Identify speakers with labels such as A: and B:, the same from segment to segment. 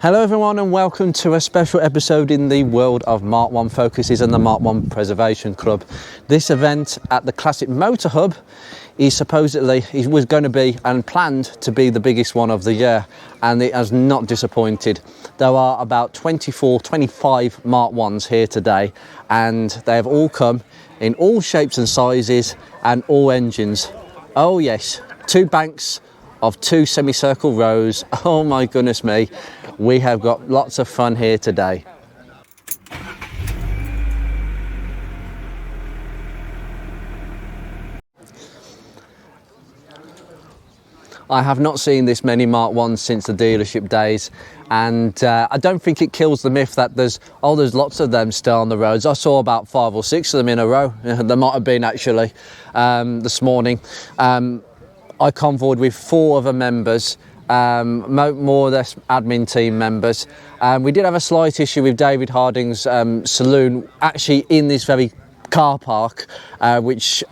A: Hello everyone and welcome to a special episode in the world of MK1 Focuses and the MK1 Preservation Club. This event at the Classic Motor Hub is was going to be and planned to be the biggest one of the year, and it has not disappointed. There are about 25 MK1s here today, and they have all come in all shapes and sizes and all engines. Oh yes, two banks of two semicircle rows. Oh my goodness me, we have got lots of fun here today. I have not seen this many MK1s since the dealership days, and I don't think it kills the myth that there's lots of them still on the roads. I saw about 5 or 6 of them in a row. There might have been actually this morning. I convoyed with 4 other members, more or less admin team members. We did have a slight issue with David Harding's saloon, actually in this very car park, which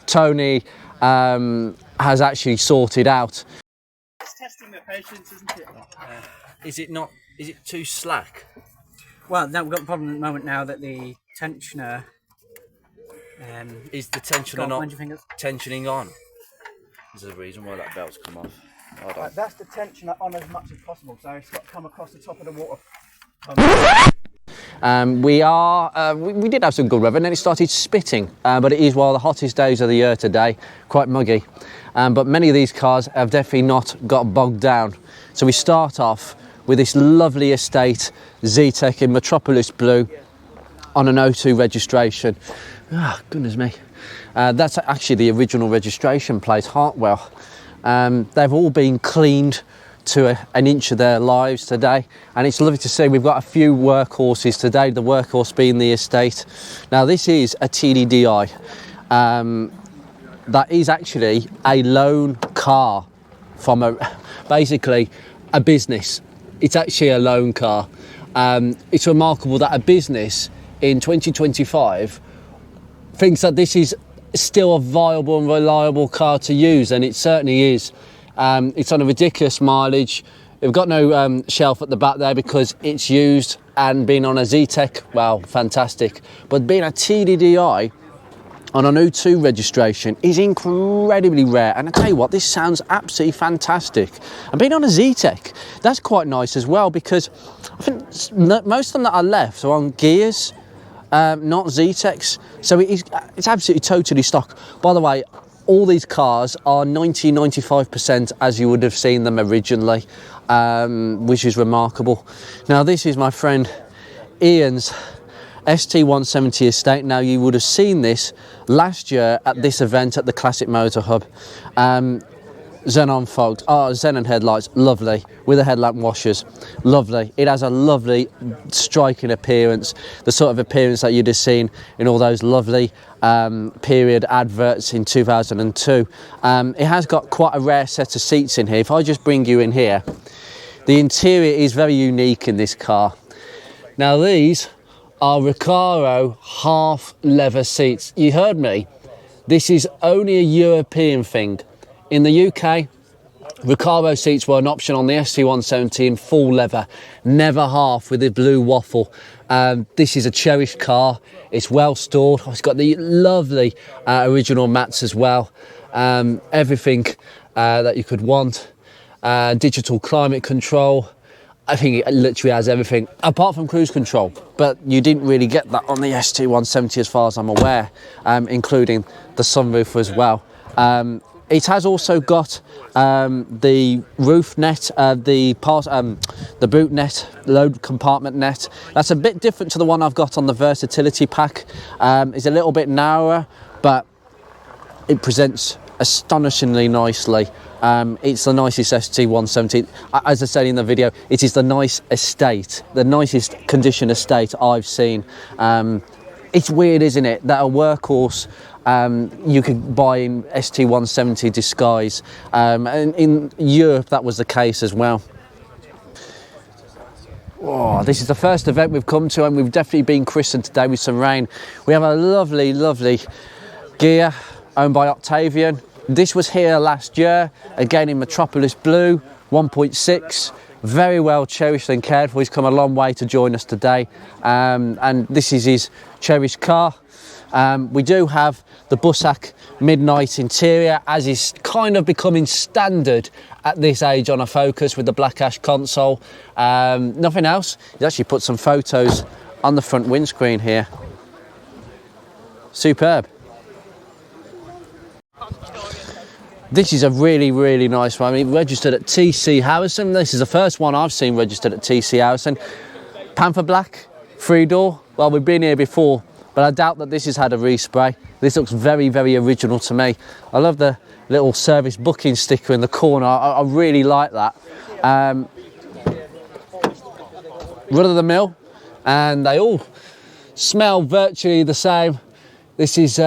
A: Tony has actually sorted out.
B: It's testing the patience, isn't it?
A: Is it too slack?
B: Well, no, we've got the problem at the moment now that the tensioner
A: Is the tensioner not tensioning on? Is there a reason why that belt's come off? Hold on.
B: That's the tensioner on as much as possible, so it's got to come across the top of the water.
A: We did have some good weather, and then it started spitting, but it is one of the hottest days of the year today, quite muggy. But many of these cars have definitely not got bogged down. So we start off with this lovely estate Zetec in Metropolis Blue on an O2 registration. Ah, goodness me. That's actually the original registration plate, Hartwell. They've all been cleaned to an inch of their lives today, and it's lovely to see we've got a few workhorses today, the workhorse being the estate. Now this is a TDDI. That is actually a loan car from basically a business. It's actually a loan car. It's remarkable that a business in 2025 thinks that this is still a viable and reliable car to use, and it certainly is. It's on a ridiculous mileage. We've got no shelf at the back there because it's used, and being on a Zetec, well, fantastic. But being a TDDI on an O2 registration is incredibly rare, and I tell you what, this sounds absolutely fantastic. And being on a Zetec, that's quite nice as well, because I think most of them that are left are on gears, not Zetecs, so it's absolutely totally stock. By the way, all these cars are 90-95% as you would have seen them originally, which is remarkable. Now this is my friend Ian's ST170 estate. Now you would have seen this last year at this event at the Classic Motor Hub. Xenon fogs, xenon headlights, lovely, with the headlamp washers, lovely. It has a lovely striking appearance, the sort of appearance that you'd have seen in all those lovely period adverts in 2002. It has got quite a rare set of seats in here. If I just bring you in here, the interior is very unique in this car. Now these are Recaro half leather seats. You heard me, this is only a European thing. In the UK, Recaro seats were an option on the ST170 in full leather, never half with the blue waffle. This is a cherished car. It's well stored. It's got the lovely original mats as well. Everything that you could want. Digital climate control. I think it literally has everything, apart from cruise control. But you didn't really get that on the ST170 as far as I'm aware, including the sunroof as well. It has also got the roof net, the boot net, load compartment net. That's a bit different to the one I've got on the versatility pack. It's a little bit narrower, but it presents astonishingly nicely. It's the nicest ST170. As I said in the video, it is the nice estate, the nicest condition estate I've seen. It's weird, isn't it, that a workhorse you could buy in ST170 disguise, and in Europe that was the case as well. Oh, this is the first event we've come to, and we've definitely been christened today with some rain. We have a lovely, lovely gear owned by Octavian. This was here last year, again in Metropolis Blue, 1.6. very well cherished and cared for. He's come a long way to join us today, and this is his cherished car. We do have the Bussac Midnight interior, as is kind of becoming standard at this age on a Focus, with the black ash console. Nothing else. He's actually put some photos on the front windscreen here. Superb. This is a really, really nice one. I mean, registered at TC Harrison. This is the first one I've seen registered at TC Harrison. Panther Black, 3-door. Well, we've been here before, but I doubt that this has had a respray. This looks very, very original to me. I love the little service booking sticker in the corner. I really like that. Run of the mill, and they all smell virtually the same. This is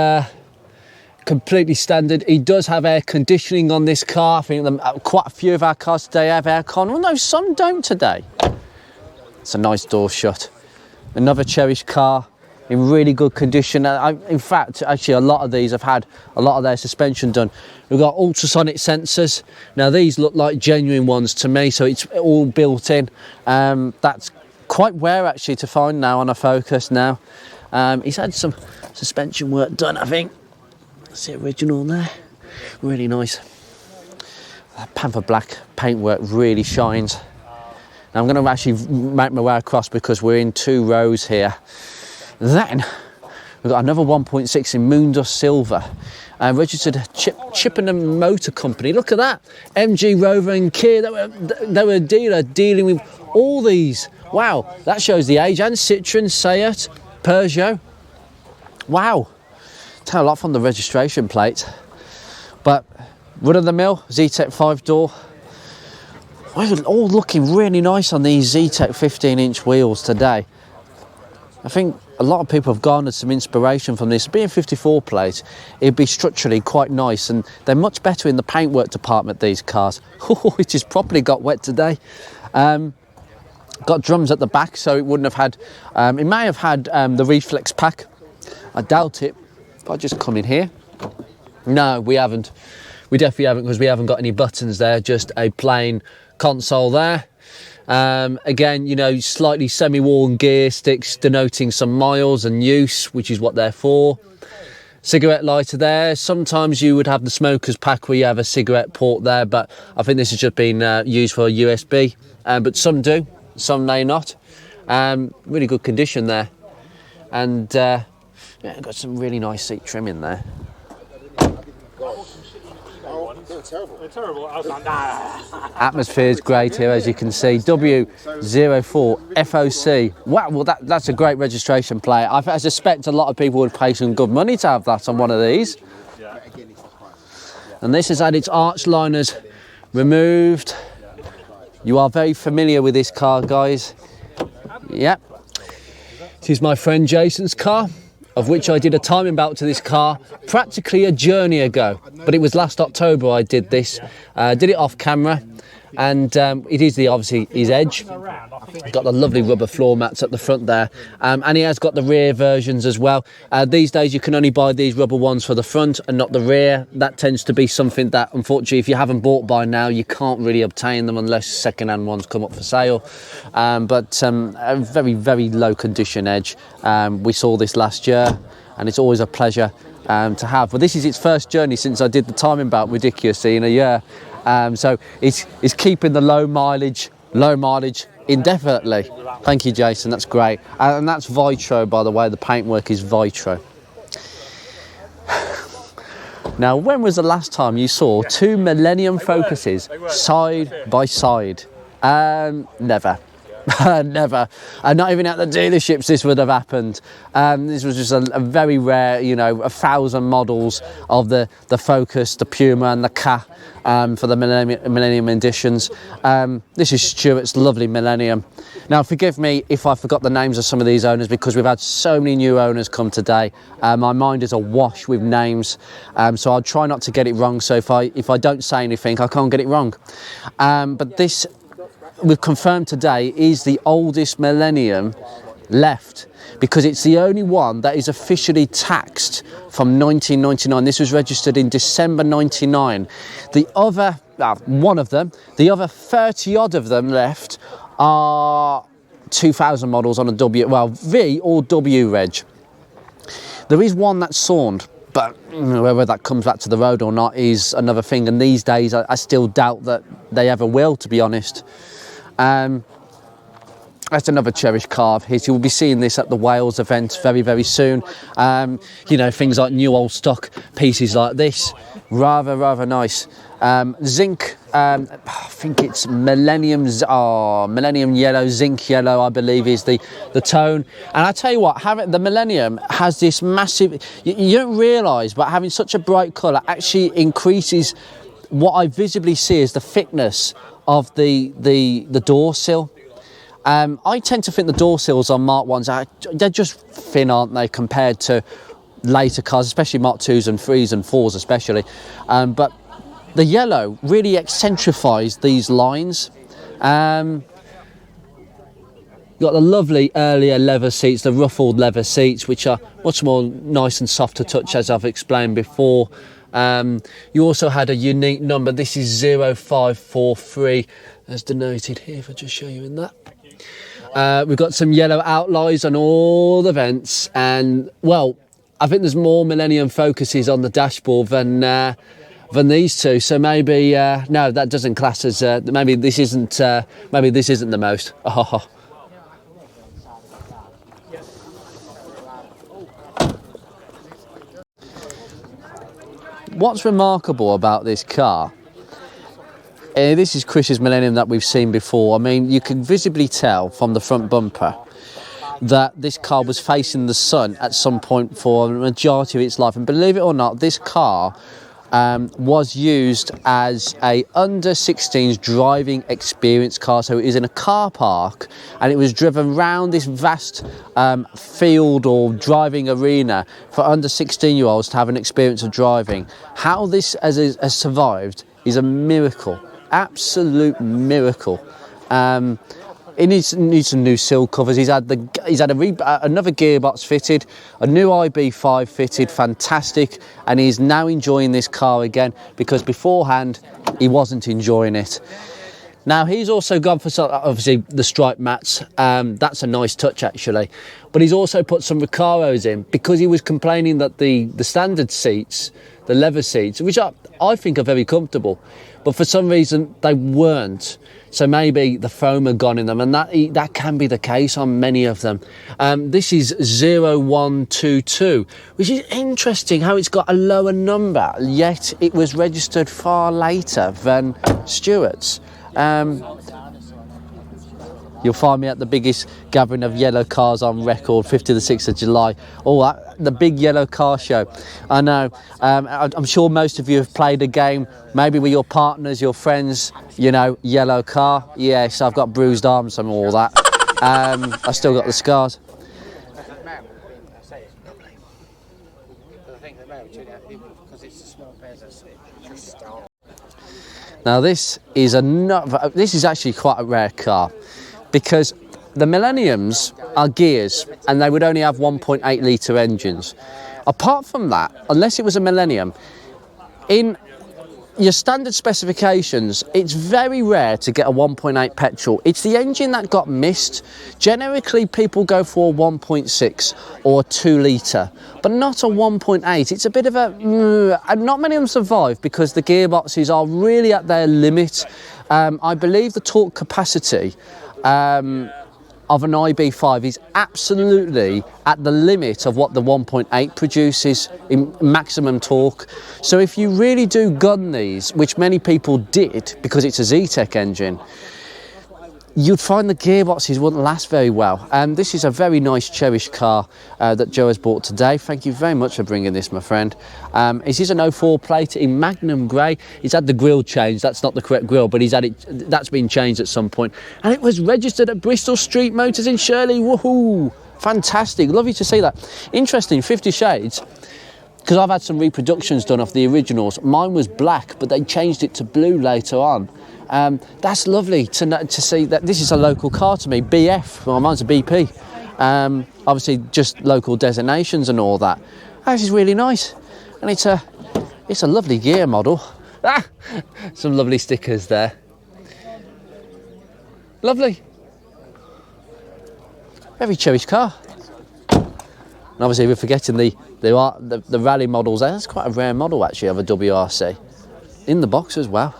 A: completely standard. He does have air conditioning on this car. I think quite a few of our cars today have aircon. Well, no, some don't today. It's a nice door shut. Another cherished car in really good condition. In fact, actually, a lot of these have had a lot of their suspension done. We've got ultrasonic sensors. Now, these look like genuine ones to me, so it's all built in. That's quite rare, actually, to find now on a Focus now. He's had some suspension work done, I think. That's the original there. Really nice. That Panther Black paintwork really shines. Now I'm going to actually make my way across because we're in 2 rows here. Then we've got another 1.6 in Moondust Silver. Registered Chippenham Motor Company. Look at that. MG, Rover and Kia. They were a dealer dealing with all these. Wow, that shows the age. And Citroen, Seat, Peugeot. Wow. Tell a lot from the registration plate. But run of the mill, Z-Tech 5-door. All looking really nice on these Z-Tech 15-inch wheels today. I think a lot of people have garnered some inspiration from this. Being 54 plate, it'd be structurally quite nice, and they're much better in the paintwork department, these cars. It just properly got wet today. Got drums at the back, so it wouldn't have had, it may have had the reflex pack. I doubt it. If I just come in here. No, we haven't. We definitely haven't, because we haven't got any buttons there, just a plain console there. Again, you know, slightly semi-worn gear sticks denoting some miles and use, which is what they're for. Cigarette lighter there. Sometimes you would have the smoker's pack where you have a cigarette port there, but I think this has just been used for a USB. But some do, some may not. Really good condition there. And yeah, got some really nice seat trim in there. Atmosphere is great here, as you can see. W04 FOC. Wow, well that's a great registration plate. I suspect a lot of people would pay some good money to have that on one of these. And this has had its arch liners removed. You are very familiar with this car, guys. Yep. This is my friend Jason's car, of which I did a timing bout to this car practically a journey ago. But it was last October I did this. Did it off camera, and it is obviously his Edge. Got the lovely rubber floor mats at the front there, and he has got the rear versions as well. These days you can only buy these rubber ones for the front and not the rear. That tends to be something that, unfortunately, if you haven't bought by now, you can't really obtain them unless second-hand ones come up for sale. But a very, very low condition Edge. We saw this last year, and it's always a pleasure to have. Well, this is its first journey since I did the timing bout ridiculously in a year. So it's keeping the low mileage indefinitely. Thank you, Jason, that's great. And that's Vitro, by the way. The paintwork is Vitro. Now, when was the last time you saw 2 Millennium Focuses side by side? Never. Never. Not even at the dealerships this would have happened. This was just a very rare, you know, 1,000 models of the Focus, the Puma and the Ka for the Millennium editions. This is Stuart's lovely Millennium. Now, forgive me if I forgot the names of some of these owners, because we've had so many new owners come today. My mind is awash with names, so I'll try not to get it wrong. So if I don't say anything, I can't get it wrong. But this, we've confirmed today, is the oldest Millennium left, because it's the only one that is officially taxed from 1999. This was registered in December 99. The other, one of them, the other 30 odd of them left are 2000 models on a V or W reg. There is one that's sawned, but whether that comes back to the road or not is another thing. And these days, I still doubt that they ever will, to be honest. That's another cherished car of his. You'll be seeing this at the Wales event very, very soon. You know, things like new old stock pieces like this. Rather nice. Zinc, I think it's Millennium yellow, zinc yellow, I believe is the tone. And I tell you what, having the Millennium has this massive, you don't realise, but having such a bright colour actually increases what I visibly see as the thickness of the door sill. I tend to think the door sills on Mark 1s, they're just thin, aren't they, compared to later cars, especially Mark 2s and 3s and 4s especially. But the yellow really accentrifies these lines. Got the lovely earlier leather seats, the ruffled leather seats, which are much more nice and soft to touch, as I've explained before. You also had a unique number. This is 0543, as denoted here, if I just show you in that. We've got some yellow outlines on all the vents, and well, I think there's more Millennium Focuses on the dashboard than these two. So maybe no, that doesn't class as maybe this isn't the most. Oh. What's remarkable about this car? This is Chris's Millennium that we've seen before. I mean, you can visibly tell from the front bumper that this car was facing the sun at some point for the majority of its life. And believe it or not, this car was used as a under 16s driving experience car. So it is in a car park and it was driven round this vast field or driving arena for under 16-year-olds to have an experience of driving. How this has survived is a miracle. Absolute miracle. It needs some new sill covers. He's had another gearbox fitted, a new IB5 fitted, fantastic, and he's now enjoying this car again because beforehand he wasn't enjoying it. Now he's also gone for obviously the stripe mats. That's a nice touch actually, but he's also put some Recaros in because he was complaining that the standard seats, the leather seats, which I think are very comfortable, but for some reason they weren't. So maybe the foam had gone in them, and that can be the case on many of them. This is 0122, which is interesting how it's got a lower number, yet it was registered far later than Stewart's. You'll find me at the biggest gathering of yellow cars on record, 5th to the 6th of July. Oh, the big yellow car show. I know. I'm sure most of you have played a game, maybe with your partners, your friends, you know, yellow car. Yes, I've got bruised arms and all that. I've still got the scars. Now this is actually quite a rare car, because the Millenniums are gears and they would only have 1.8 litre engines. Apart from that, unless it was a Millennium, in your standard specifications, it's very rare to get a 1.8 petrol. It's the engine that got missed. Generically, people go for a 1.6 or a 2 litre, but not a 1.8. It's a bit of and not many of them survive because the gearboxes are really at their limit. I believe the torque capacity of an IB5 is absolutely at the limit of what the 1.8 produces in maximum torque. So if you really do gun these, which many people did because it's a Z-Tech engine, you'd find the gearboxes wouldn't last very well. This is a very nice cherished car that Joe has bought today. Thank you very much for bringing this, my friend. It is an 04 plate in Magnum Grey. He's had the grille changed. That's not the correct grille, but he's had it. That's been changed at some point. And it was registered at Bristol Street Motors in Shirley. Woohoo! Fantastic. Lovely to see that. Interesting, 50 Shades. Because I've had some reproductions done of the originals. Mine was black, but they changed it to blue later on. That's lovely to see that this is a local car to me. BF, well, mine's a BP. Obviously just local designations and all that. This is really nice, and it's a lovely gear model. Some lovely stickers there. Lovely. Very cherished car. And obviously we're forgetting the rally models there. That's quite a rare model actually of a WRC. In the box as well.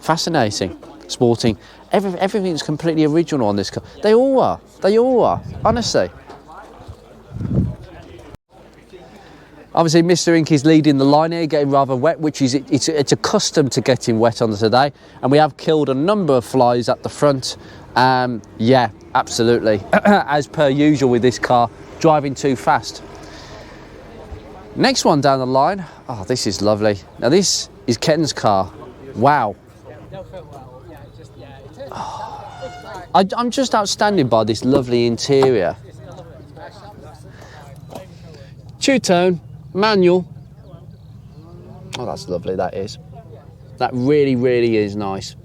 A: Fascinating. Sporting. Everything's completely original on this car. They all are. They all are. Honestly. Obviously Mr. Ink is leading the line here, getting rather wet, which is it's accustomed to getting wet on today. And we have killed a number of flies at the front. Yeah, absolutely. As per usual with this car, driving too fast. Next one down the line. Oh, this is lovely. Now this is Ken's car. Wow. Oh, I'm just outstanding by this lovely interior. Two-tone, manual. Oh, that's lovely, that is. That really, really is nice.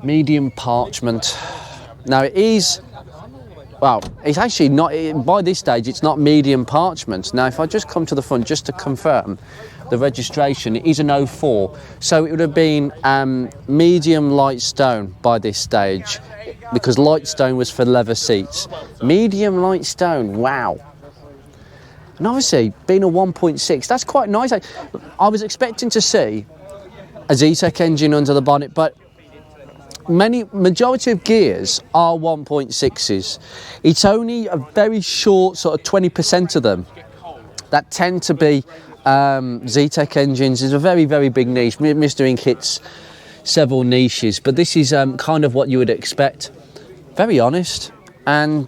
A: Medium parchment. Now it is, well, it's actually not, by this stage, it's not medium parchment. Now, if I just come to the front just to confirm the registration, it is an 04. So it would have been medium light stone by this stage, because light stone was for leather seats. Medium light stone, wow. And obviously, being a 1.6, that's quite nice. I was expecting to see a Zetec engine under the bonnet, but majority of gears are 1.6s. It's only a very short sort of 20% of them that tend to be Zetec engines. Is a very, very big niche. Mr. Ink hits several niches, but this is kind of what you would expect. Very honest, and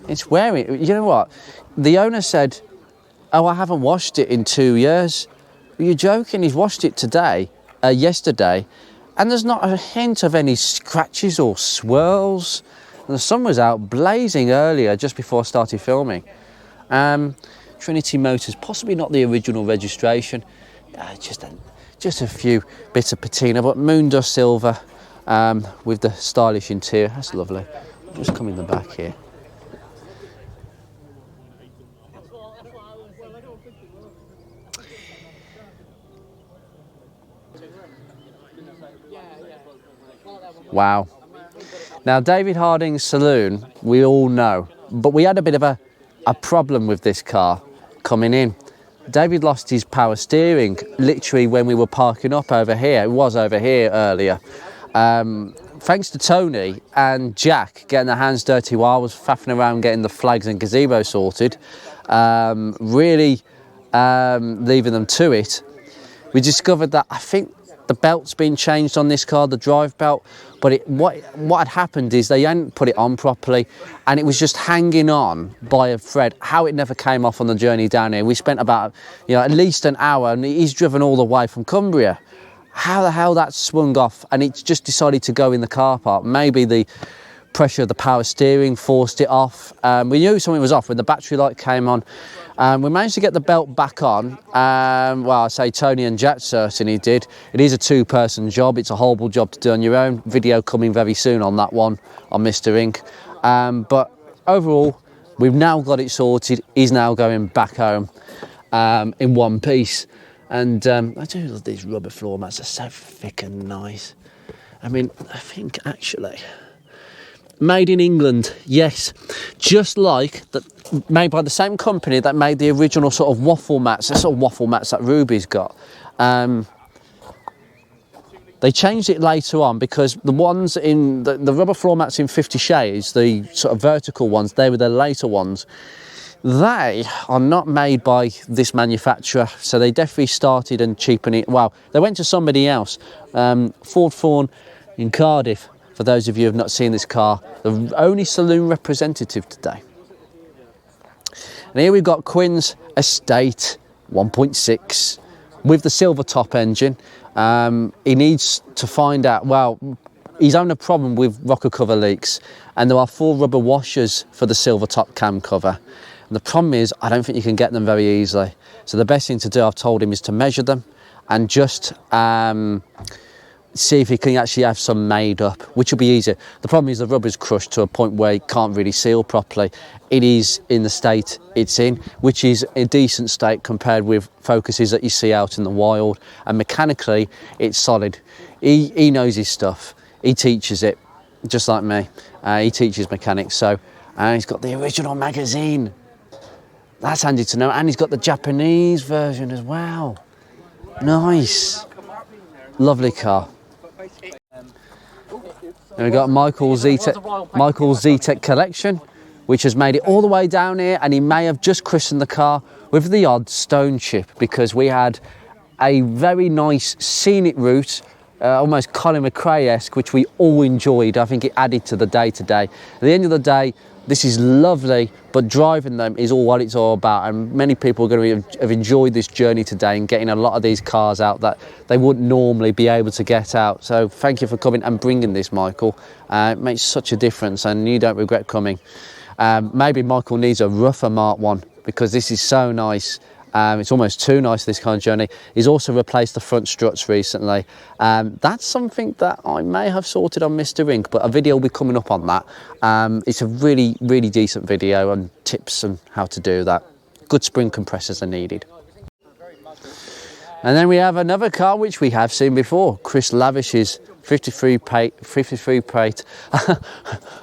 A: it's wearing. You know what? The owner said, "Oh, I haven't washed it in 2 years." Are you joking? He's washed it yesterday. And there's not a hint of any scratches or swirls. And the sun was out blazing earlier, just before I started filming. Trinity Motors, possibly not the original registration. Just a few bits of patina, but Moondust silver with the stylish interior. That's lovely. Just come in the back here. Wow. Now, David Harding's saloon, we all know, but we had a bit of a problem with this car coming in. David lost his power steering literally when we were parking up over here. It was over here earlier. Thanks to Tony and Jack getting their hands dirty while I was faffing around getting the flags and gazebo sorted, really leaving them to it. We discovered that I think the belt's been changed on this car, the drive belt, but what had happened is they hadn't put it on properly, and it was just hanging on by a thread. How it never came off on the journey down here. We spent about, at least an hour, and he's driven all the way from Cumbria. How the hell that swung off, and it just decided to go in the car park. Maybe the pressure of the power steering forced it off. We knew something was off when the battery light came on. We managed to get the belt back on. Well, I say Tony and Jack certainly did. It is a two-person job. It's a horrible job to do on your own. Video coming very soon on that one, on Mr. Ink. But overall, we've now got it sorted. He's now going back home in one piece. And I do love these rubber floor mats. They're so thick and nice. I mean, I think actually, made in England, yes, just like that, made by the same company that made the original sort of waffle mats, the sort of waffle mats that Ruby's got. They changed it later on because the ones in the rubber floor mats in 50 Shades, the sort of vertical ones, they were the later ones. They are not made by this manufacturer, so they definitely started and cheapened it. Well, they went to somebody else, Ford Fawn in Cardiff. For those of you who have not seen this car, the only saloon representative today. And here we've got Quinn's Estate 1.6 with the silver top engine. He needs to find out, well, he's having a problem with rocker cover leaks, and there are 4 rubber washers for the silver top cam cover. And the problem is, I don't think you can get them very easily. So the best thing to do, I've told him, is to measure them and just see if he can actually have some made up, which will be easier. The problem is the rubber's crushed to a point where it can't really seal properly. It is in the state it's in, which is a decent state compared with Focuses that you see out in the wild, and mechanically it's solid. He knows his stuff. He teaches it, just like me. He teaches mechanics, so he's got the original magazine. That's handy to know, and he's got the Japanese version as well. Nice. Lovely car. And we've got Michael Z-Tech collection, which has made it all the way down here, and he may have just christened the car with the odd stone chip, because we had a very nice scenic route, almost Colin McRae-esque, which we all enjoyed. I think it added to the day-to-day. At the end of the day, this is lovely, but driving them is all what it's all about, and many people are going to have enjoyed this journey today and getting a lot of these cars out that they wouldn't normally be able to get out. So thank you for coming and bringing this, Michael. It makes such a difference, and you don't regret coming. Maybe Michael needs a rougher Mark 1, because this is so nice. It's almost too nice, this kind of journey. He's also replaced the front struts recently. That's something that I may have sorted on Mr. Ink, but a video will be coming up on that. It's a really, really decent video on tips and how to do that. Good spring compressors are needed. And then we have another car which we have seen before, Chris Lavish's 53 plate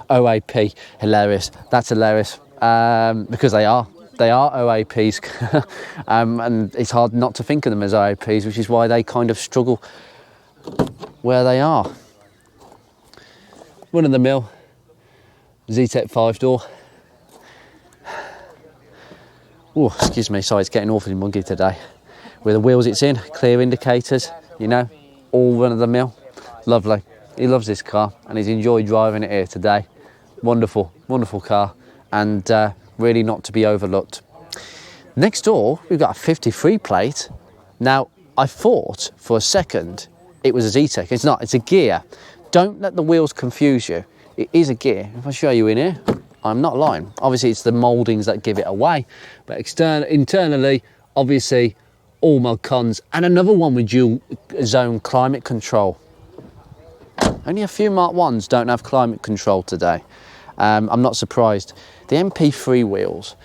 A: OAP. Hilarious. That's hilarious, because they are OAPs, and it's hard not to think of them as OAPs, which is why they kind of struggle where they are. Run of the mill Z-Tech 5-door. Oh, excuse me, sorry, it's getting awfully muggy today. With the wheels it's in, clear indicators, you know, all run of the mill. Lovely. He loves this car and he's enjoyed driving it here today. Wonderful, wonderful car, and really not to be overlooked. Next door, we've got a 53 plate. Now, I thought for a second it was a Z-Tech. It's not, it's a gear. Don't let the wheels confuse you. It is a gear. If I show you in here, I'm not lying. Obviously, it's the mouldings that give it away, but internally, obviously, all mod cons, and another one with dual zone climate control. Only a few Mark 1s don't have climate control today. I'm not surprised. The MP3 wheels.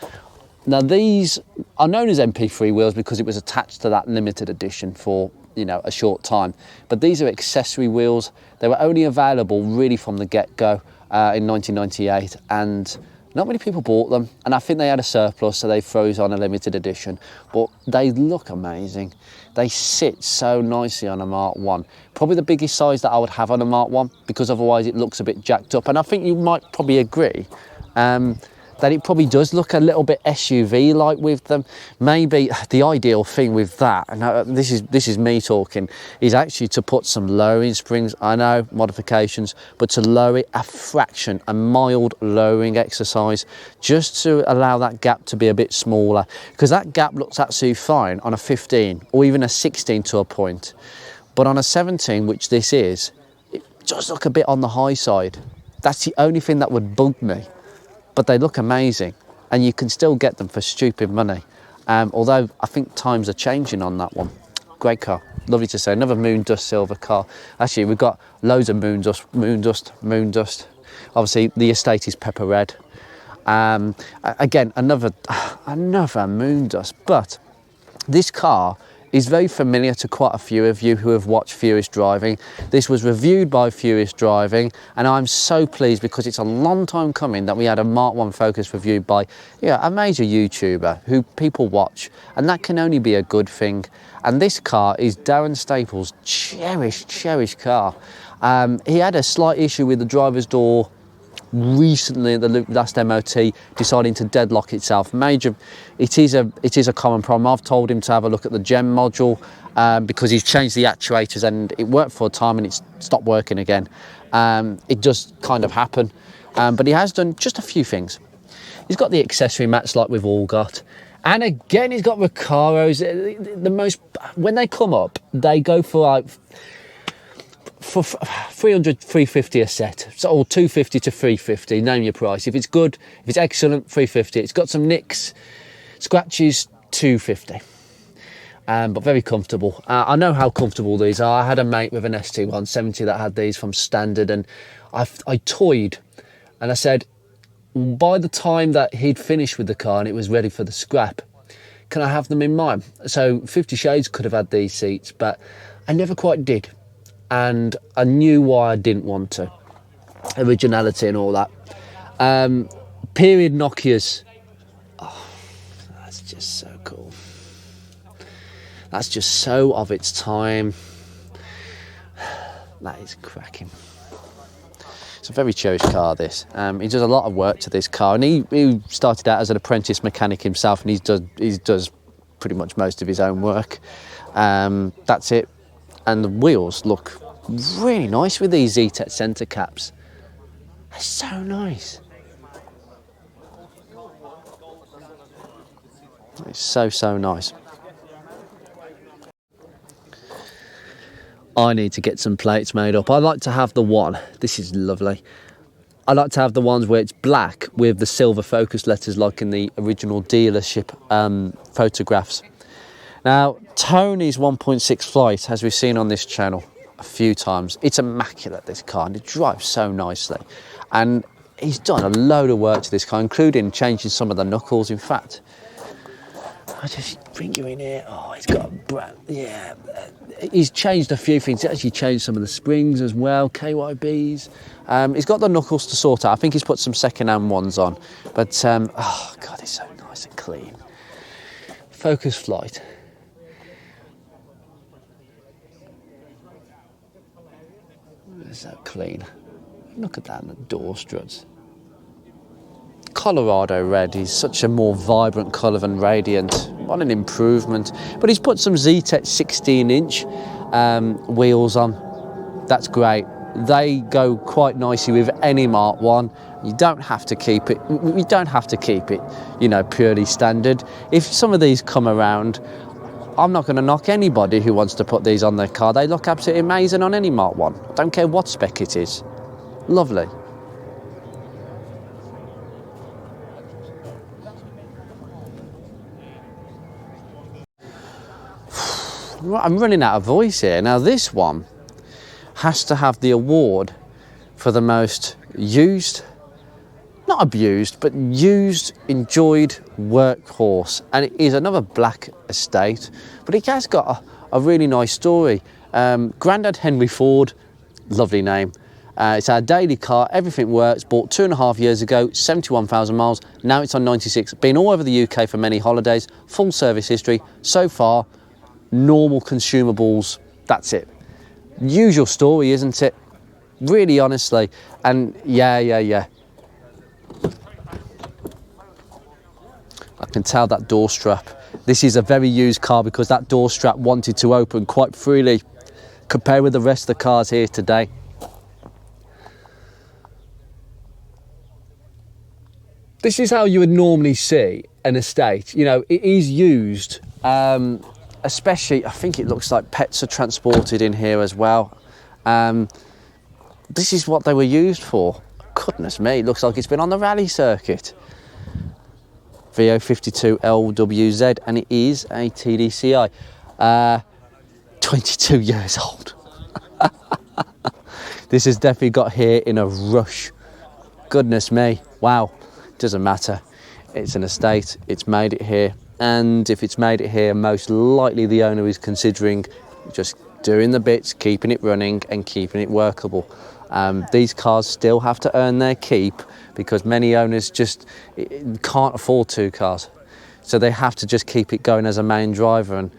A: Now these are known as MP3 wheels because it was attached to that limited edition for, you know, a short time. But these are accessory wheels. They were only available really from the get-go in 1998, and not many people bought them. And I think they had a surplus, so they froze on a limited edition. But they look amazing. They sit so nicely on a Mark 1. Probably the biggest size that I would have on a Mark 1, because otherwise it looks a bit jacked up. And I think you might probably agree that it probably does look a little bit SUV-like with them. Maybe the ideal thing with that, and this is me talking, is actually to put some lowering springs. I know, modifications, but to lower it a fraction, a mild lowering exercise, just to allow that gap to be a bit smaller, because that gap looks absolutely fine on a 15 or even a 16 to a point. But on a 17, which this is, it does look a bit on the high side. That's the only thing that would bug me. But they look amazing, and you can still get them for stupid money. Although I think times are changing on that one. Great car, lovely to say. Another moon dust silver car. Actually, we've got loads of moon dust. Obviously, the estate is pepper red. Again, another moon dust. But this car is very familiar to quite a few of you who have watched Furious Driving. This was reviewed by Furious Driving, and I'm so pleased because it's a long time coming that we had a Mark 1 Focus reviewed by a major YouTuber who people watch, and that can only be a good thing. And this car is Darren Staples' cherished car. He had a slight issue with the driver's door recently at the last MOT, deciding to deadlock itself. It is a common problem. I've told him to have a look at the gem module because he's changed the actuators and it worked for a time and it's stopped working again. It does kind of happen, but he has done just a few things. He's got the accessory mats like we've all got, and again he's got Recaros. When they come up, they go for like for 300, 350 a set, so, or 250 to 350, name your price. If it's good, if it's excellent, 350. It's got some nicks, scratches, 250. but very comfortable. I know how comfortable these are. I had a mate with an ST170 that had these from standard, and I toyed, and I said, by the time that he'd finished with the car and it was ready for the scrap, can I have them in mine? So 50 Shades could have had these seats, but I never quite did. And I knew why I didn't want to. Originality and all that. Period Nokias. Oh, that's just so cool. That's just so of its time. That is cracking. It's a very cherished car, this. He does a lot of work to this car, and he started out as an apprentice mechanic himself, and he does pretty much most of his own work. That's it. And the wheels look really nice with these Z-Tech centre caps. They're so nice. It's so nice. I need to get some plates made up. I like to have the one. This is lovely. I like to have the ones where it's black with the silver Focus letters, like in the original dealership photographs. Now, Tony's 1.6 Flight, as we've seen on this channel a few times, it's immaculate, this car, and it drives so nicely. And he's done a load of work to this car, including changing some of the knuckles. In fact, I just bring you in here. Oh, he's got a brand, yeah. He's changed a few things. He's actually changed some of the springs as well, KYBs. He's got the knuckles to sort out. I think he's put some second-hand ones on. But, oh, God, it's so nice and clean. Focus Flight. It's so clean. Look at that, and the door struts. Colorado red is such a more vibrant colour than Radiant. What an improvement. But he's put some Z-Tech 16-inch wheels on. That's great. They go quite nicely with any Mark 1. You don't have to keep it. We don't have to keep it, you know, purely standard. If some of these come around, I'm not going to knock anybody who wants to put these on their car. They look absolutely amazing on any Mark 1. I don't care what spec it is. Lovely. I'm running out of voice here. Now this one has to have the award for the most used, not abused, but used, enjoyed workhorse. And it is another black estate, but it has got a really nice story. Grandad Henry Ford, lovely name. It's our daily car, everything works, bought 2.5 years ago, 71,000 miles, now it's on 96. Been all over the UK for many holidays, full service history, so far, normal consumables, that's it. Usual story, isn't it? Really, honestly. And yeah. I can tell that door strap. This is a very used car because that door strap wanted to open quite freely compared with the rest of the cars here today. This is how you would normally see an estate. You know, it is used, especially, I think it looks like pets are transported in here as well. This is what they were used for. Goodness me, it looks like it's been on the rally circuit. VO52LWZ, and it is a TDCI. 22 years old. This has definitely got here in a rush. Goodness me, wow. Doesn't matter. It's an estate, it's made it here. And if it's made it here, most likely the owner is considering just doing the bits, keeping it running and keeping it workable. These cars still have to earn their keep because many owners just can't afford two cars. So they have to just keep it going as a main driver, and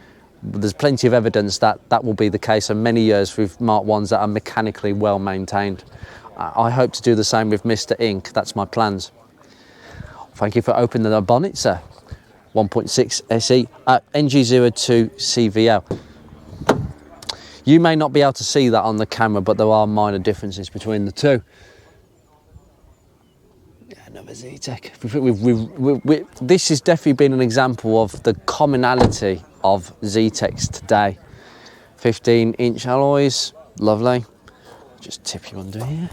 A: there's plenty of evidence that that will be the case for many years with Mark 1s that are mechanically well maintained. I hope to do the same with Mr. Inc. That's my plans. Thank you for opening the bonnet, sir. 1.6 SE NG02 CVL. You may not be able to see that on the camera, but there are minor differences between the two. Yeah, another Z-Tech. This has definitely been an example of the commonality of Z-Techs today. 15-inch alloys, lovely. Just tip you under here.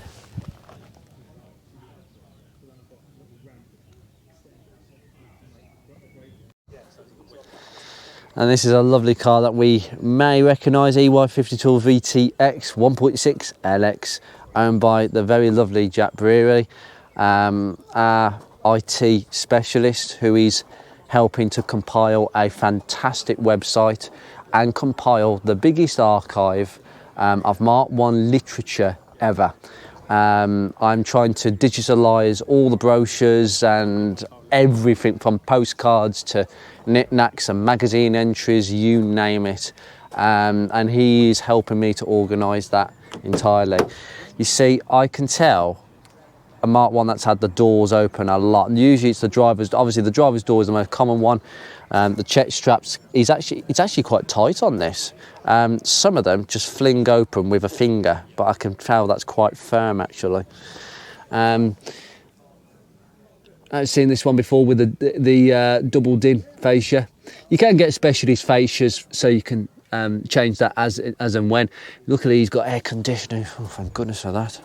A: And this is a lovely car that we may recognise, EY52 VTX 1.6 LX, owned by the very lovely Jack Breary, our IT specialist, who is helping to compile a fantastic website and compile the biggest archive of Mark 1 literature ever. I'm trying to digitalise all the brochures and everything from postcards to knickknacks and magazine entries, you name it. And he is helping me to organise that entirely. You see, I can tell a Mark 1 that's had the doors open a lot. And usually it's the driver's, obviously the driver's door is the most common one. The check straps, it's actually quite tight on this. Some of them just fling open with a finger, but I can tell that's quite firm actually. I've seen this one before with the double din fascia. You can get specialist fascias, so you can change that as and when. Luckily he's got air conditioning. Oh, thank goodness for that.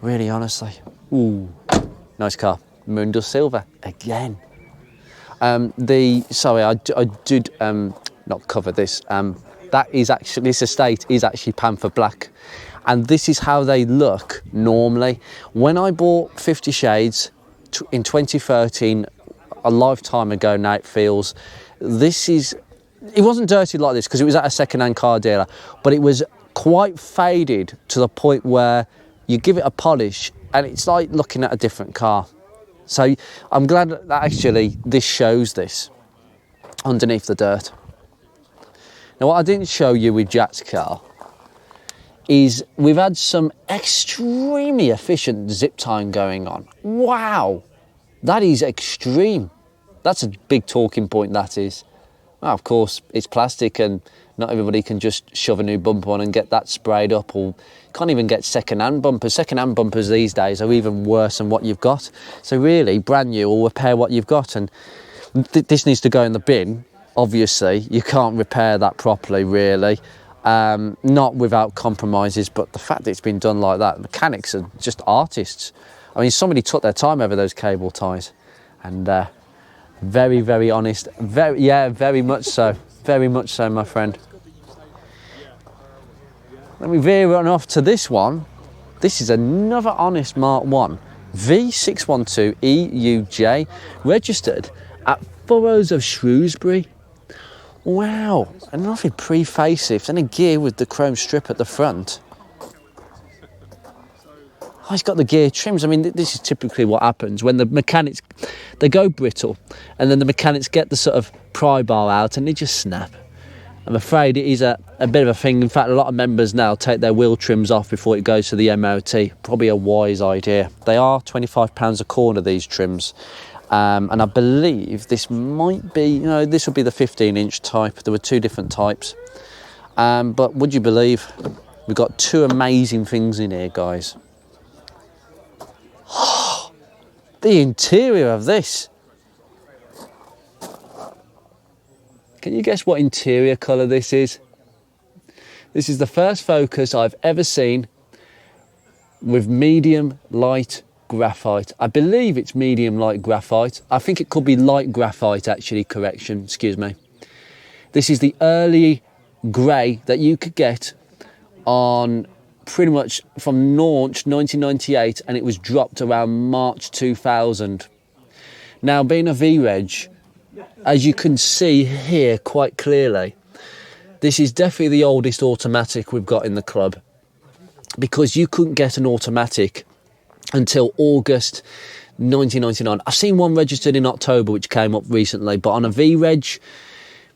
A: Really, honestly. Ooh, nice car. Moondust Silver again. Sorry, I did not cover this. That is actually, this estate is actually Panther Black, and this is how they look normally. When I bought 50 Shades in 2013, a lifetime ago now it feels, it wasn't dirty like this because it was at a second-hand car dealer, but it was quite faded to the point where you give it a polish and it's like looking at a different car. So I'm glad that actually this shows this underneath the dirt. Now, what I didn't show you with Jack's car is we've had some extremely efficient zip time going on. Wow, that is extreme. That's a big talking point, that is. Well, of course, it's plastic and not everybody can just shove a new bumper on and get that sprayed up, or can't even get second-hand bumpers. Second-hand bumpers these days are even worse than what you've got. So really, brand new will repair what you've got, and this needs to go in the bin. Obviously, you can't repair that properly, really. Not without compromises, but the fact that it's been done like that, mechanics are just artists. I mean, somebody took their time over those cable ties, and very, very honest. Very much so. Very much so, my friend. Let me veer on off to this one. This is another honest Mark 1 V612 EUJ, registered at Furrows of Shrewsbury. Wow, and nothing pre-facelift, and a gear with the chrome strip at the front. Oh, it's got the gear trims. I mean, this is typically what happens when the mechanics, they go brittle, and then the mechanics get the sort of pry bar out and they just snap. I'm afraid it is a bit of a thing. In fact, a lot of members now take their wheel trims off before it goes to the MOT. Probably a wise idea. They are £25 a corner, these trims. And I believe this might be, this would be the 15-inch type. There were two different types. But would you believe, we've got two amazing things in here, guys. The interior of this. Can you guess what interior colour this is? This is the first Focus I've ever seen with medium light graphite. I believe it's medium light graphite. I think it could be light graphite, actually, correction, excuse me. This is the early grey that you could get on pretty much from launch 1998, and it was dropped around March 2000. Now, being a V-Reg, as you can see here quite clearly, this is definitely the oldest automatic we've got in the club, because you couldn't get an automatic until August 1999. I've seen one registered in October which came up recently, but on a V-Reg,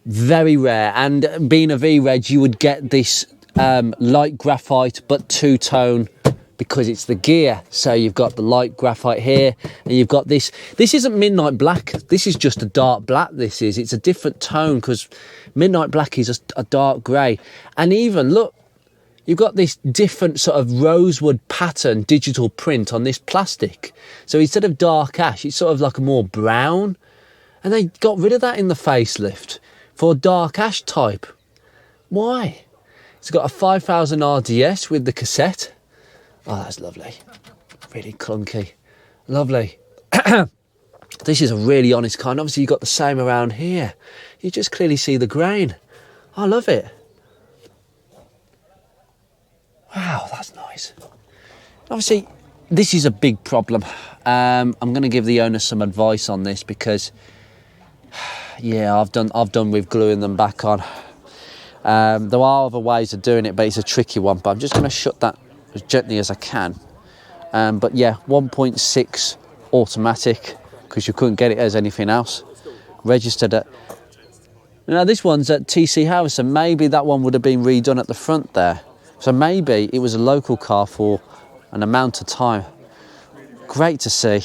A: very rare. And being a V-Reg, you would get this light graphite but two-tone, because it's the gear. So you've got the light graphite here, and you've got this. This isn't midnight black. This is just a dark black. It's a different tone, because midnight black is a dark grey. And even, look, you've got this different sort of rosewood pattern digital print on this plastic. So instead of dark ash, it's sort of like a more brown. And they got rid of that in the facelift for a dark ash type. Why? It's got a 5000 RDS with the cassette. Oh, that's lovely. Really clunky. Lovely. This is a really honest car, and obviously you've got the same around here. You just clearly see the grain. I love it. Wow, that's nice. Obviously, this is a big problem. I'm going to give the owner some advice on this because, yeah, I've done with gluing them back on. There are other ways of doing it, but it's a tricky one. But I'm just going to shut that as gently as I can. But yeah, 1.6 automatic, because you couldn't get it as anything else. Registered at... Now this one's at TC Harrison. Maybe that one would have been redone at the front there. So maybe it was a local car for an amount of time. Great to see.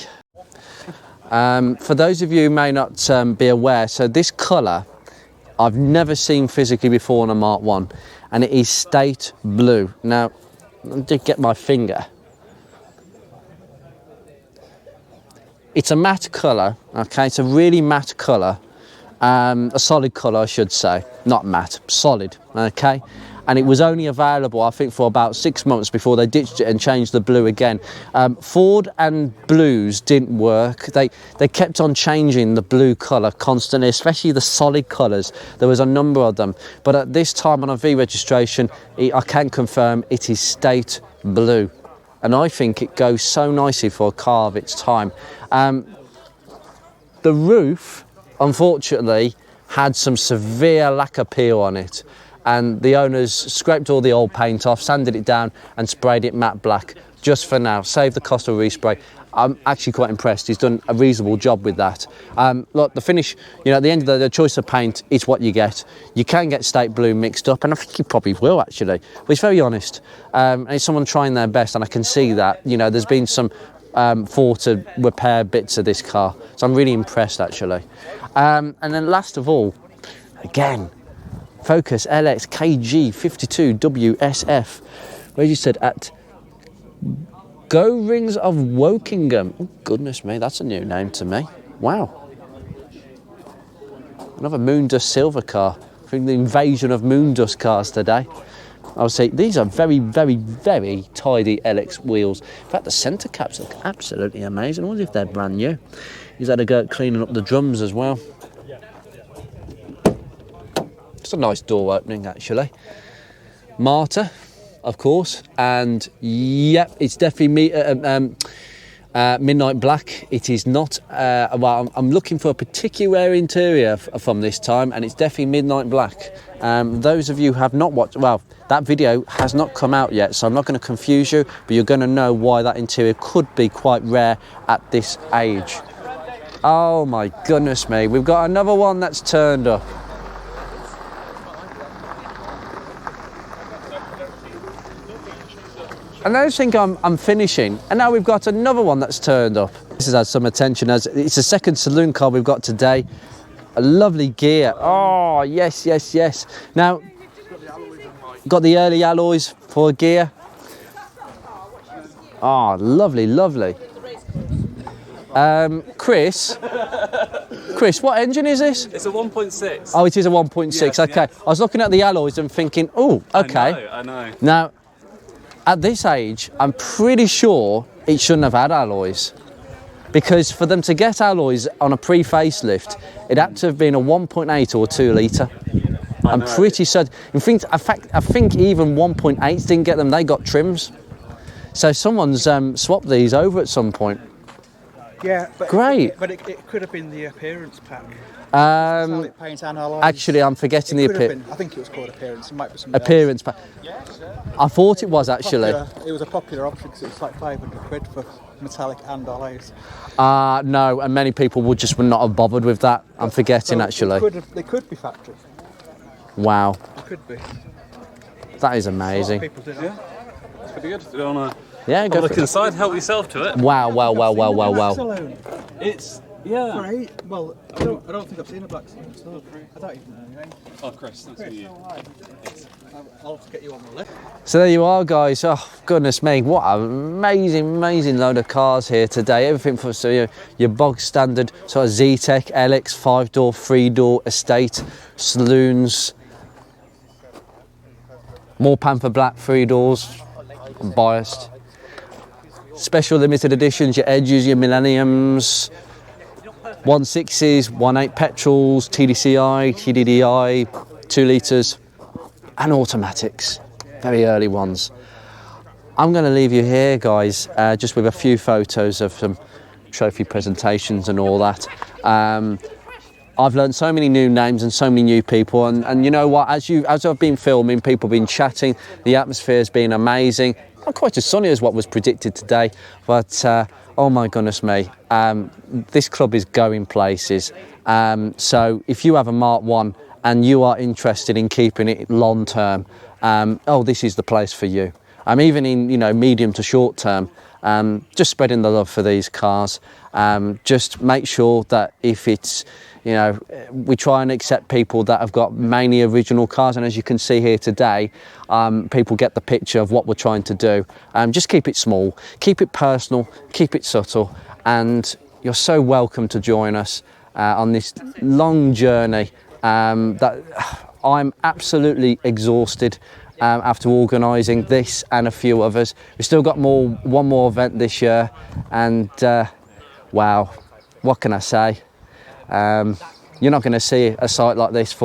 A: For those of you who may not be aware, so this colour I've never seen physically before on a Mark 1, and it is state blue. Now, I did get my finger. It's a matte colour, okay? It's a really matte colour, a solid colour, I should say. Not matte, solid, okay? And it was only available, I think, for about 6 months before they ditched it and changed the blue again. Ford and blues didn't work. They kept on changing the blue colour constantly, especially the solid colours. There was a number of them. But at this time on a V registration, I can confirm it is state blue. And I think it goes so nicely for a car of its time. The roof, unfortunately, had some severe lacquer peel on it. And the owners scraped all the old paint off, sanded it down and sprayed it matte black, just for now, save the cost of respray. I'm actually quite impressed. He's done a reasonable job with that. Look, the finish, you know, at the end of the choice of paint, it's what you get. You can get state blue mixed up, and I think you probably will, actually. But it's very honest. And it's someone trying their best, and I can see that. You know, there's been some thought to repair bits of this car. So I'm really impressed, actually. And then last of all, again, Focus LX KG 52 WSF, registered at Go Rings of Wokingham. Oh, goodness me, that's a new name to me. Wow. Another Moondust silver car. I think the invasion of Moondust cars today. I would say these are very, very, very tidy LX wheels. In fact, the centre caps look absolutely amazing. I wonder if they're brand new. He's had a go at cleaning up the drums as well. It's a nice door opening, actually. Marta, of course, and yep, it's definitely midnight black. It is not. Well, I'm looking for a particular interior from this time, and it's definitely midnight black. Those of you who have not watched, well, that video has not come out yet, so I'm not going to confuse you, but you're going to know why that interior could be quite rare at this age. Oh my goodness me, we've got another one that's turned up. I don't think I'm finishing, and now we've got another one that's turned up. This has had some attention, as it's the second saloon car we've got today. A lovely gear. Oh, yes, yes, yes. Now, got the early alloys for a gear. Oh, lovely, lovely. Chris, what engine is this?
C: It's a 1.6.
A: Oh, it is a 1.6, yes, okay. Yeah. I was looking at the alloys and thinking, oh, okay.
C: I know.
A: Now, at this age, I'm pretty sure it shouldn't have had alloys, because for them to get alloys on a pre-facelift, it had to have been a 1.8 or 2 litre. I'm pretty certain. In fact, I think even 1.8s didn't get them. They got trims. So someone's swapped these over at some point.
D: Yeah, but
A: great.
D: But it could have been the appearance pack. Metallic paint and alloys.
A: Actually, I'm forgetting the appearance.
D: I think it was called appearance. It might be something
A: appearance pack. I thought it was actually.
D: It was a popular option because it was like 500 quid for metallic and alloys.
A: No, and many people would not have bothered with that. I'm forgetting, actually.
D: They could be factory.
A: Wow.
D: They could be.
A: That is amazing.
D: A lot of people do.
C: Yeah, it's pretty good. Do you want to
A: go
C: look inside, help yourself to it?
A: Wow.
C: It's, yeah.
D: Great. Well, I don't think I've seen a black saloon. I don't even know your name.
C: Oh, Chris, nice to meet you.
D: I'll have to get you on the list.
A: So there you are, guys. Oh, goodness me, what an amazing load of cars here today. Everything from your bog standard sort of Z-Tech, LX, 5-door, 3-door, estate, saloons. More Panther Black 3 doors. I'm biased. Special limited editions, your Edges, your Millenniums. 1.6s, 1.8 petrols, TDCI, TDDI, 2 litres, and automatics, very early ones. I'm going to leave you here, guys, just with a few photos of some trophy presentations and all that. I've learned so many new names and so many new people, and you know what, as I've been filming, people have been chatting, the atmosphere's been amazing. Not quite as sunny as what was predicted today, but oh my goodness me, this club is going places. So if you have a Mark 1 and you are interested in keeping it long term, oh, this is the place for you. Even in, you know, medium to short term, just spreading the love for these cars. Just make sure that if it's, you know, we try and accept people that have got mainly original cars, and as you can see here today, people get the picture of what we're trying to do. Just keep it small, keep it personal, keep it subtle, and you're so welcome to join us on this long journey that I'm absolutely exhausted after organising this and a few others. We've still got one more event this year, and wow, what can I say? You're not going to see a site like this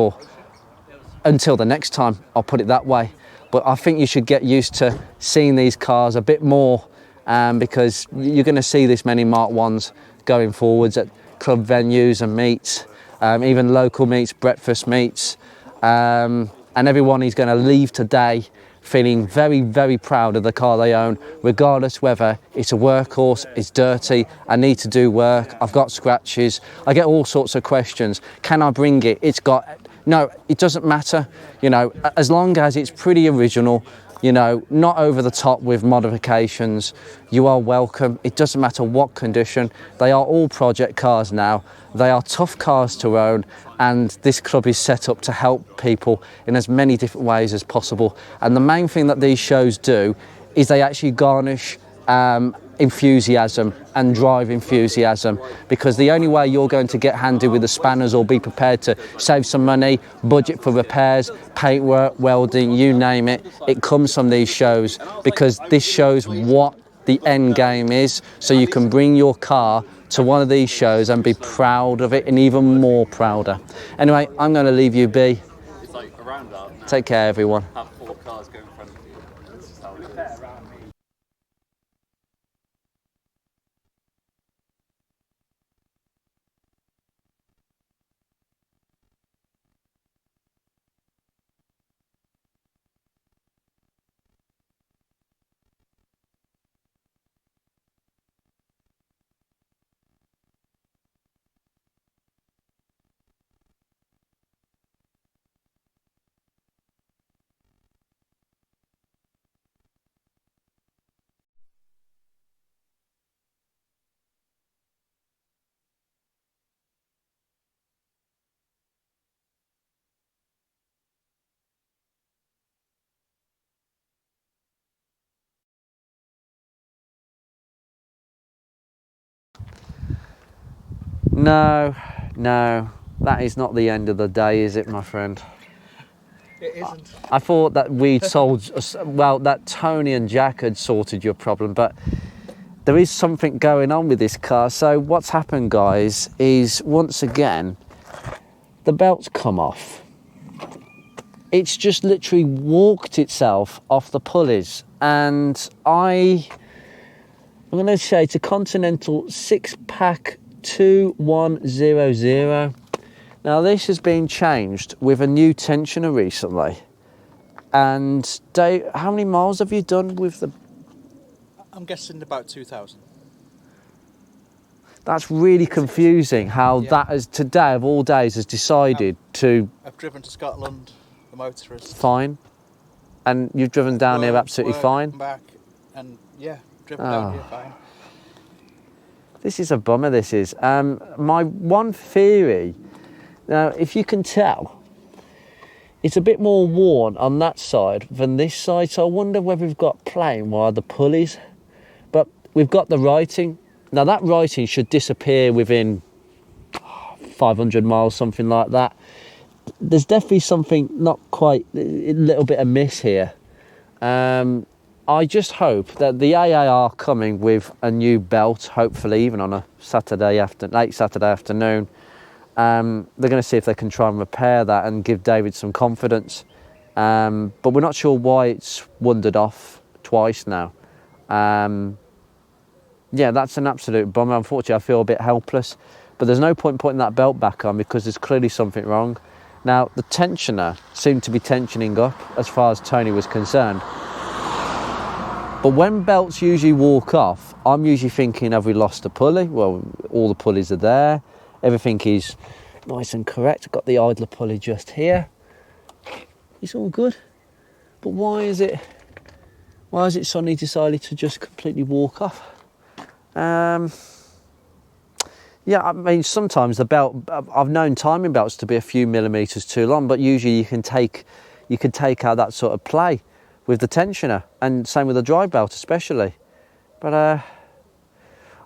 A: until the next time, I'll put it that way. But I think you should get used to seeing these cars a bit more, because you're going to see this many Mark 1s going forwards at club venues and meets, even local meets, breakfast meets, and everyone is going to leave today feeling very, very proud of the car they own, regardless whether it's a workhorse, it's dirty, I need to do work, I've got scratches. I get all sorts of questions. Can I bring it? No, it doesn't matter. You know, as long as it's pretty original, you know, not over the top with modifications, you are welcome. It doesn't matter what condition. They are all project cars now. They are tough cars to own, and this club is set up to help people in as many different ways as possible. And the main thing that these shows do is they actually garnish enthusiasm and drive enthusiasm, because the only way you're going to get handy with the spanners or be prepared to save some money, budget for repairs, paintwork, welding, you name it, it comes from these shows, because this shows what the end game is, so you can bring your car to one of these shows and be proud of it, and even more prouder. Anyway, I'm going to leave you be.
C: It's like around that.
A: Take care, everyone.
C: Have 4 cars go in front of you. That's just how it is.
A: No, that is not the end of the day, is it, my friend?
D: It isn't.
A: I thought that we'd that Tony and Jack had sorted your problem, but there is something going on with this car. So what's happened, guys, is once again, the belt's come off. It's just literally walked itself off the pulleys, and I'm going to say it's a Continental 6-pack 2100. Now this has been changed with a new tensioner recently. And Dave, how many miles have you done with the...
D: I'm guessing about 2,000.
A: That's really confusing how that has, today of all days, has decided to...
D: I've driven to Scotland, the motorist.
A: Fine. And you've driven down here absolutely fine?
D: Back, and yeah, driven down here fine.
A: This is a bummer, this is. My one theory, now if you can tell, it's a bit more worn on that side than this side, so I wonder whether we've got plain wire the pulleys. But we've got the writing. Now that writing should disappear within 500 miles, something like that. There's definitely something not quite, a little bit amiss here. I just hope that the AA are coming with a new belt, hopefully even on a late Saturday afternoon. They're going to see if they can try and repair that and give David some confidence. But we're not sure why it's wandered off twice now. Yeah, that's an absolute bummer. Unfortunately, I feel a bit helpless. But there's no point putting that belt back on because there's clearly something wrong. Now, the tensioner seemed to be tensioning up as far as Tony was concerned. But when belts usually walk off, I'm usually thinking, have we lost a pulley? Well, all the pulleys are there. Everything is nice and correct. I've got the idler pulley just here. It's all good. But why is it suddenly decided to just completely walk off? Yeah, I mean, sometimes the belt, I've known timing belts to be a few millimetres too long, but usually you can take out that sort of play with the tensioner, and same with the drive belt especially. But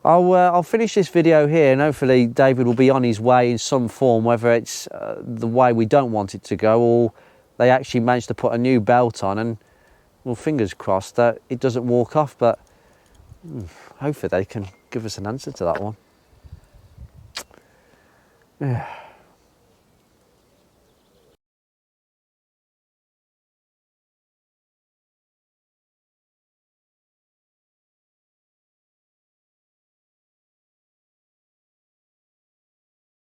A: I'll finish this video here, and hopefully David will be on his way in some form, whether it's the way we don't want it to go, or they actually managed to put a new belt on, and well, fingers crossed that it doesn't walk off, but hopefully they can give us an answer to that one. Yeah.